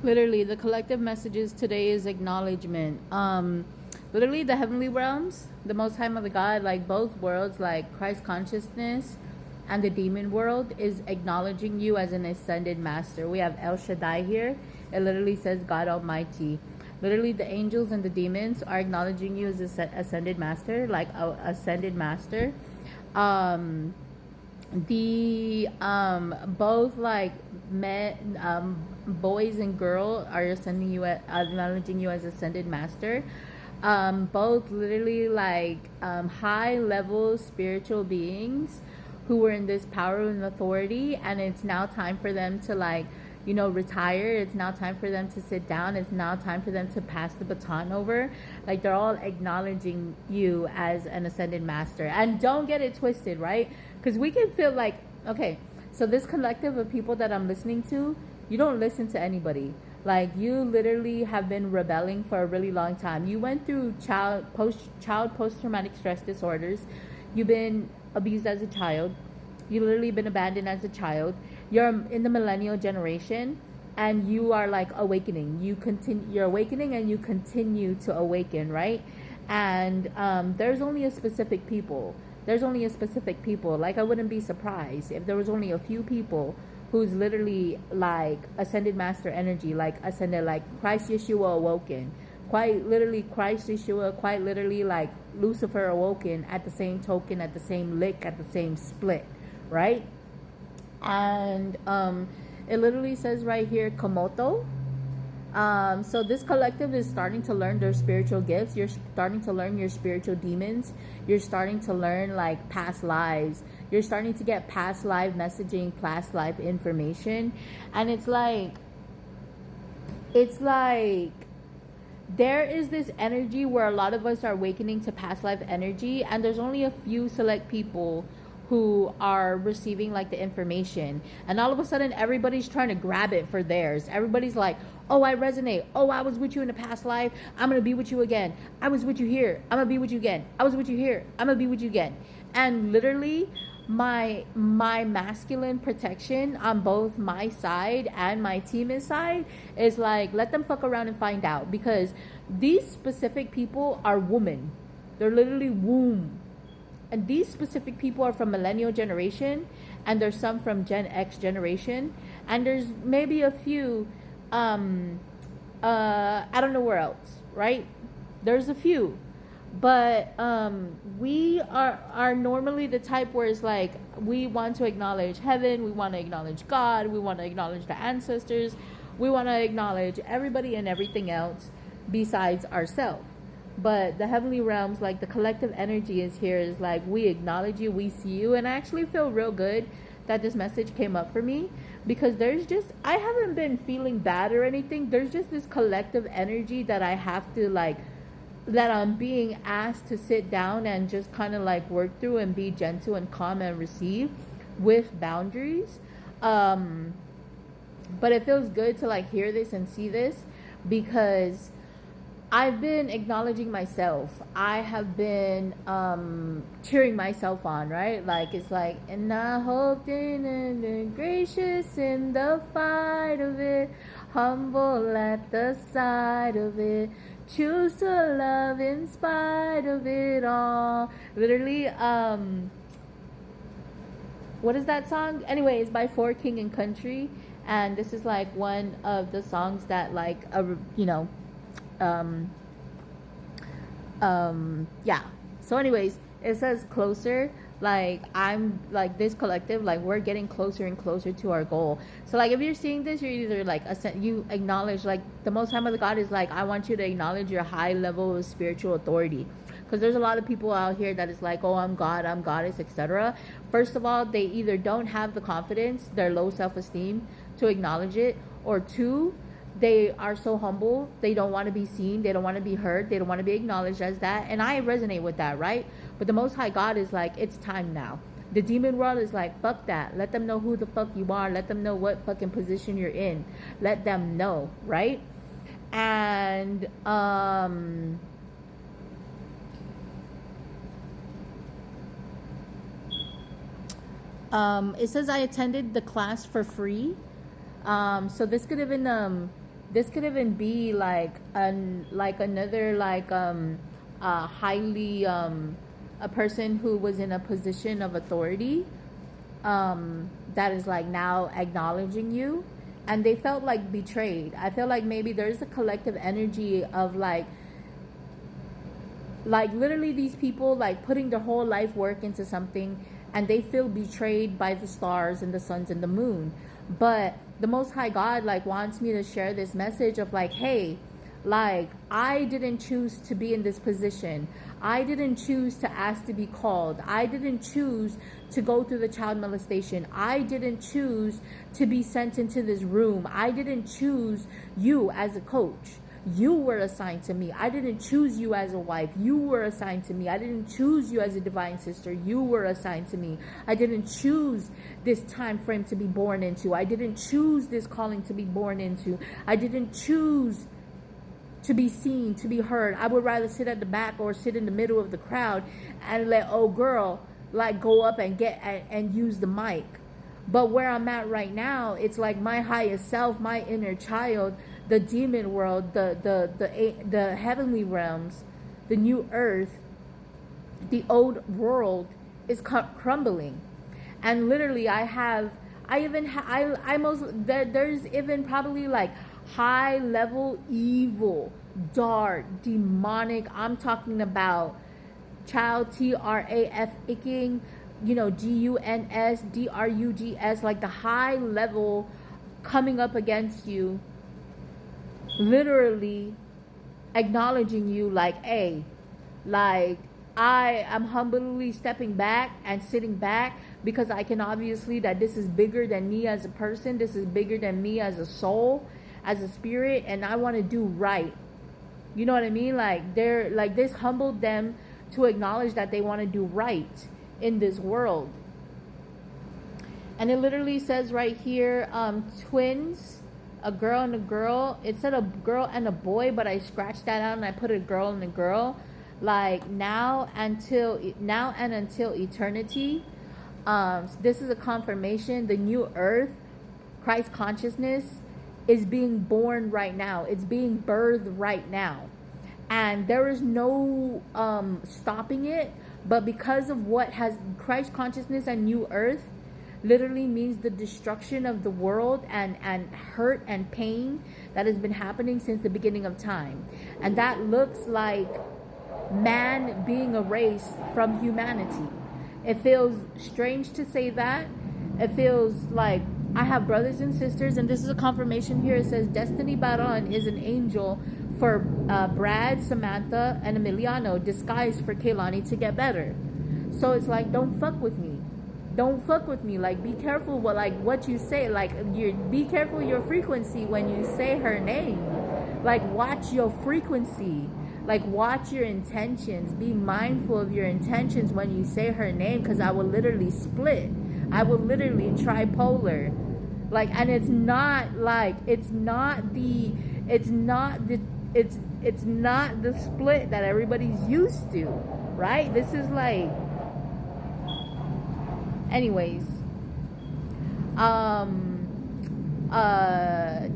Literally, the collective messages today is acknowledgement. Literally, the heavenly realms, the Most High Mother God, like both worlds, like Christ consciousness and the demon world, is acknowledging you as an ascended master. We have El Shaddai here. It literally says God Almighty. Literally, the angels and the demons are acknowledging you as an ascended master, like a ascended master. The both like men, boys and girl are ascending you, acknowledging you as ascended master. Both literally like high level spiritual beings who were in this power and authority, and it's now time for them to like, you know, retire. It's now time for them to sit down. It's now time for them to pass the baton over. Like, they're all acknowledging you as an ascended master. And don't get it twisted, right? Because we can feel like, okay, so this collective of people that I'm listening to, you don't listen to anybody. Like, you literally have been rebelling for a really long time. You went through child post-traumatic stress disorders. You've been abused as a child. You literally been abandoned as a child. You're in the millennial generation, and you are like awakening. You're awakening, and you continue to awaken, right? And there's only a specific people. Like, I wouldn't be surprised if there was only a few people who's literally like ascended master energy, like ascended, like Christ Yeshua awoken. Quite literally Christ Yeshua, quite literally like Lucifer awoken at the same token, at the same lick, at the same split, right? And it literally says right here, Komoto. So this collective is starting to learn their spiritual gifts. You're starting to learn your spiritual demons. You're starting to learn like past lives. You're starting to get past life messaging, past life information. And it's like there is this energy where a lot of us are awakening to past life energy, and there's only a few select people who are receiving like the information, and all of a sudden everybody's trying to grab it for theirs. Everybody's like, oh, I resonate. Oh, I was with you in a past life. I'm gonna be with you again. I was with you here. I'm gonna be with you again. I was with you here. I'm gonna be with you again. And literally my masculine protection on both my side and my team's side is like, let them fuck around and find out, because these specific people are women. They're literally womb. And these specific people are from millennial generation, and there's some from Gen X generation, and there's maybe a few I don't know where else, right? There's a few. But we are normally the type where it's like, we want to acknowledge heaven, we want to acknowledge God, we want to acknowledge the ancestors, we want to acknowledge everybody and everything else besides ourselves. But the heavenly realms, like the collective energy is here, is like, we acknowledge you, we see you. And I actually feel real good that this message came up for me, because there's just, I haven't been feeling bad or anything. There's just this collective energy that I have to like, that I'm being asked to sit down and just kind of like work through and be gentle and calm and receive with boundaries. But it feels good to like hear this and see this, because I've been acknowledging myself. I have been cheering myself on, right? Like, it's like, and I hope and gracious in the fight of it, humble at the sight of it, choose to love in spite of it all. Literally, what is that song? Anyway, it's by For King and Country, and this is like one of the songs that like, you know, yeah. So anyways, it says closer. Like, I'm like, this collective, like, we're getting closer and closer to our goal. So like, if you're seeing this, you're either like you acknowledge, like, the Most High Mother God is like, I want you to acknowledge your high level of spiritual authority, because there's a lot of people out here that is like, oh, I'm God, I'm goddess, etc. First of all, they either don't have the confidence, their low self-esteem, to acknowledge it, or two, they are so humble, they don't want to be seen, they don't want to be heard, they don't want to be acknowledged as that. And I resonate with that, right? But the Most High God is like, it's time now. The demon world is like, fuck that. Let them know who the fuck you are. Let them know what fucking position you're in. Let them know, right? And it says I attended the class for free. So this could have been This could even be like another highly a person who was in a position of authority, that is like now acknowledging you, and they felt like betrayed. I feel like maybe there's a collective energy of like literally these people like putting their whole life work into something, and they feel betrayed by the stars and the suns and the moon. But the Most High God like wants me to share this message of like, hey, like, I didn't choose to be in this position. I didn't choose to ask to be called. I didn't choose to go through the child molestation. I didn't choose to be sent into this room. I didn't choose you as a coach. You were assigned to me. I didn't choose you as a wife. You were assigned to me. I didn't choose you as a divine sister. You were assigned to me. I didn't choose this time frame to be born into. I didn't choose this calling to be born into. I didn't choose to be seen, to be heard. I would rather sit at the back or sit in the middle of the crowd and let old girl like go up and get and use the mic. But where I'm at right now, it's like my highest self, my inner child, the demon world, the heavenly realms, the new earth, the old world is crumbling. And literally there's even probably like high level evil, dark, demonic. I'm talking about child TRAF icking, GUNS, DRUGS, like the high level coming up against you, literally acknowledging you like, hey, like I am humbly stepping back and sitting back because I can obviously that this is bigger than me as a person. This is bigger than me as a soul, as a spirit, and I want to do right. You know what I mean? Like they're like this humbled them to acknowledge that they want to do right in this world. And it literally says right here, twins, a girl and a girl. It said a girl and a boy, but I scratched that out and I put a girl and a girl. Like now and until eternity. This is a confirmation. The new earth, Christ consciousness, is being born right now. It's being birthed right now. And there is no stopping it. But because of what has Christ consciousness and new earth literally means the destruction of the world and hurt and pain that has been happening since the beginning of time. And that looks like man being erased from humanity. It feels strange to say that. It feels like I have brothers and sisters, and this is a confirmation here. It says Destiny Baron is an angel for Brad, Samantha, and Emiliano, disguised for Kaylani to get better. So it's like, don't fuck with me. Don't fuck with me. Like, be careful what you say. Like, be careful your frequency when you say her name. Like, watch your frequency. Like, watch your intentions. Be mindful of your intentions when you say her name, because I will literally split. I will literally tripolar. Like, and it's not the split that everybody's used to, right? This is like, anyways,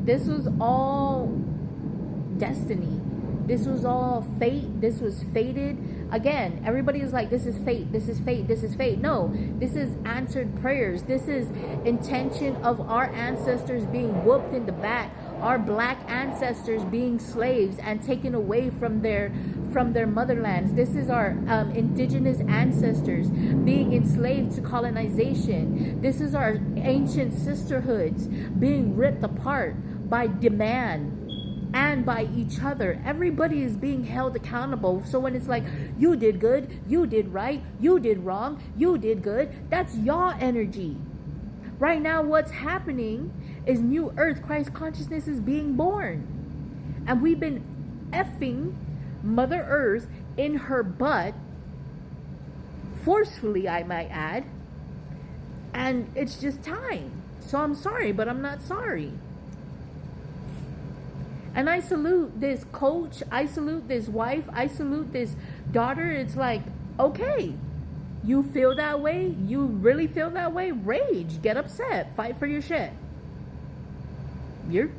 this was all destiny. This was all fate. This was fated. Again, everybody is like, this is fate, this is fate, this is fate. No, this is answered prayers. This is intention of our ancestors being whooped in the back, our black ancestors being slaves and taken away from their motherlands. This is our indigenous ancestors being enslaved to colonization. This is our ancient sisterhoods being ripped apart by demand and by each other. Everybody is being held accountable. So when it's like, you did good, you did right, you did wrong, you did good, that's y'all energy. Right now, what's happening is new earth, Christ consciousness is being born. And we've been effing Mother Earth in her butt, forcefully, I might add. And it's just time. So I'm sorry, but I'm not sorry. And I salute this coach. I salute this wife. I salute this daughter. It's like, okay, you feel that way? You really feel that way? Rage. Get upset. Fight for your shit. You're